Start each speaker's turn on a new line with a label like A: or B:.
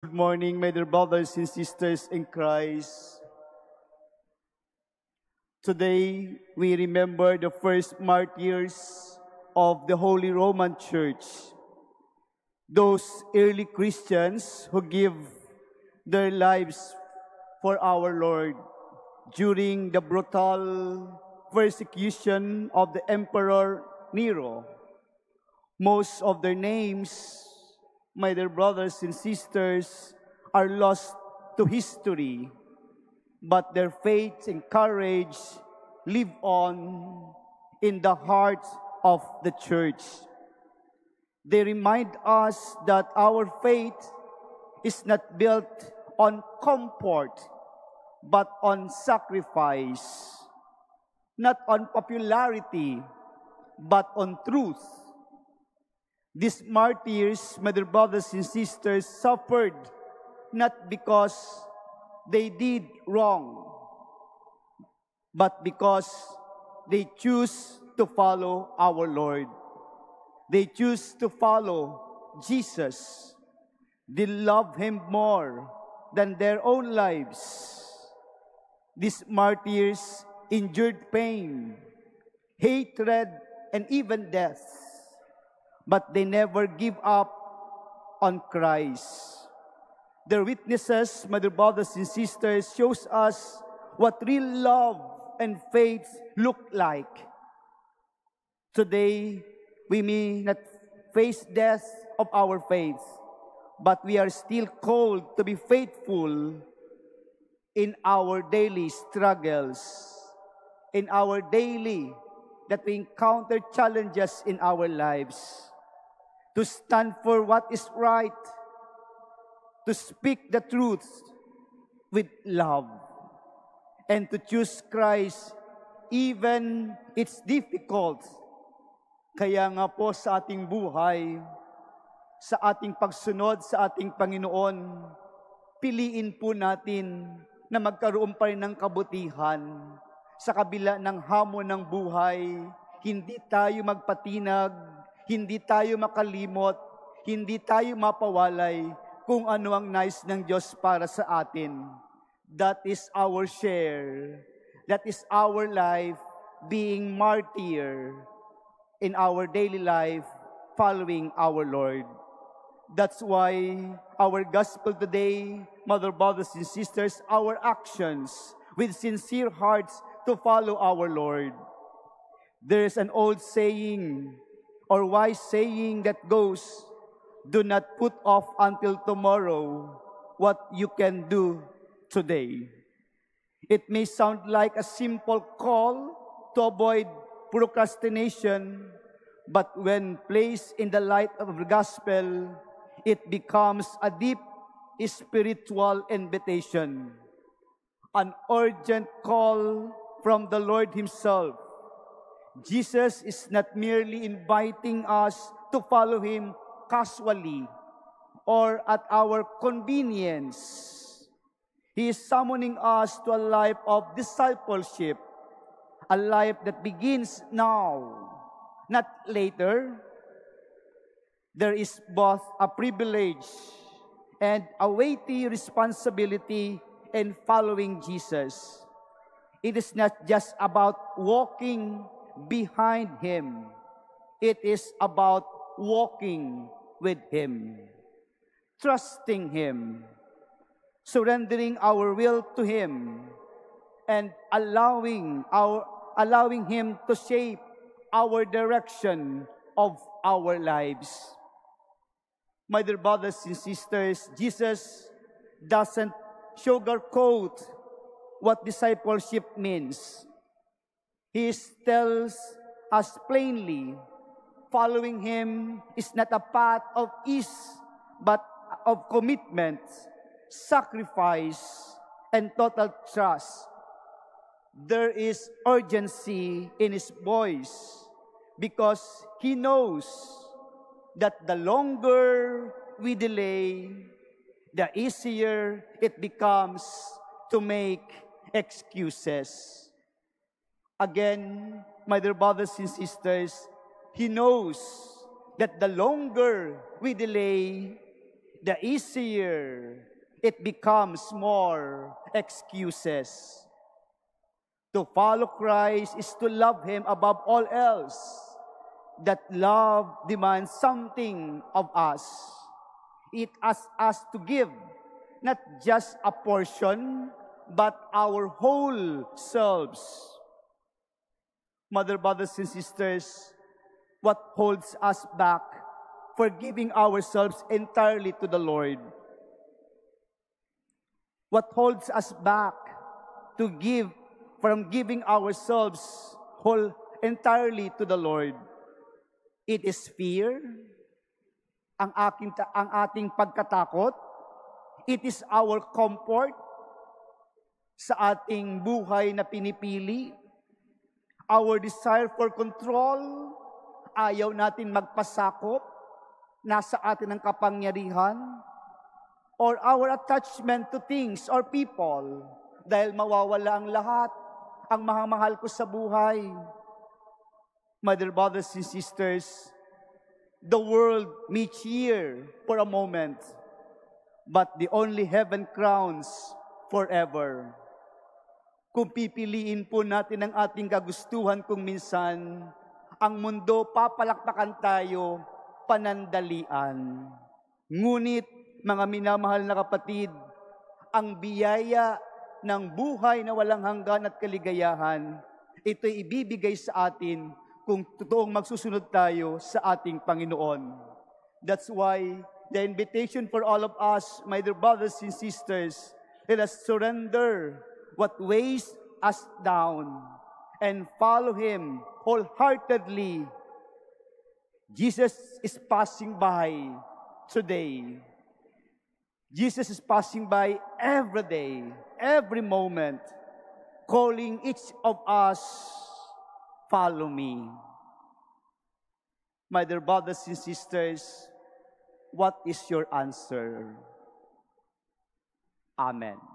A: Good morning, my dear brothers and sisters in Christ. Today, we remember the first martyrs of the Holy Roman Church, those early Christians who give their lives for our Lord during the brutal persecution of the Emperor Nero. Most of their names, my dear brothers and sisters, are lost to history, but their faith and courage live on in the heart of the church. They remind us that our faith is not built on comfort, but on sacrifice, not on popularity, but on truth. These martyrs, my dear brothers and sisters, suffered not because they did wrong, but because they choose to follow our Lord. They choose to follow Jesus. They love Him more than their own lives. These martyrs endured pain, hatred, and even death, but they never give up on Christ. Their witnesses, my dear brothers and sisters, shows us what real love and faith look like. Today, we may not face death of our faith, but we are still called to be faithful in our daily struggles, in our daily that we encounter challenges in our lives, to stand for what is right, to speak the truth with love, and to choose Christ even it's difficult. Kaya nga po sa ating buhay, sa ating pagsunod sa ating Panginoon, piliin po natin na magkaroon pa rin ng kabutihan. Sa kabila ng hamon ng buhay, hindi tayo magpatinag, hindi tayo makalimot, hindi tayo mapawalay kung ano ang nais ng Diyos para sa atin. That is our share. That is our life being martyr in our daily life following our Lord. That's why our gospel today, mother, brothers, and sisters, our actions with sincere hearts to follow our Lord. There's an old saying or wise saying that goes, do not put off until tomorrow what you can do today. It may sound like a simple call to avoid procrastination, but when placed in the light of the gospel, it becomes a deep spiritual invitation, an urgent call from the Lord Himself. Jesus is not merely inviting us to follow Him casually or at our convenience. He is summoning us to a life of discipleship, a life that begins now, not later. There is both a privilege and a weighty responsibility in following Jesus. It is not just about walking behind Him. It is about walking with Him, trusting Him, surrendering our will to Him, and allowing Him to shape our direction of our lives. My dear brothers and sisters, Jesus doesn't sugarcoat what discipleship means. He tells us plainly, following Him is not a path of ease, but of commitment, sacrifice, and total trust. There is urgency in His voice because He knows that the longer we delay, the easier it becomes to make excuses. Again, my dear brothers and sisters, He knows that the longer we delay, the easier it becomes more excuses. To follow Christ is to love Him above all else. That love demands something of us. It asks us to give, not just a portion, but our whole selves. Mother, brothers, and sisters, what holds us back for giving ourselves entirely to the Lord? What holds us back from giving ourselves entirely to the Lord? It is fear, ang ating pagkatakot. It is our comfort sa ating buhay na pinipili. Our desire for control, ayaw natin magpasakop, nasa atin ang kapangyarihan. Or our attachment to things or people, dahil mawawala ang lahat, ang mahal ko sa buhay. My dear brothers and sisters, the world may cheer for a moment, but the only heaven crowns forever. Kung pipiliin po natin ang ating kagustuhan kung minsan, ang mundo papalakpakan tayo panandalian. Ngunit, mga minamahal na kapatid, ang biyaya ng buhay na walang hanggan at kaligayahan, ito'y ibibigay sa atin kung totoong magsusunod tayo sa ating Panginoon. That's why the invitation for all of us, my dear brothers and sisters, let us surrender what weighs us down and follow Him wholeheartedly. Jesus is passing by today. Jesus is passing by every day, every moment, calling each of us, follow me. My dear brothers and sisters, what is your answer? Amen.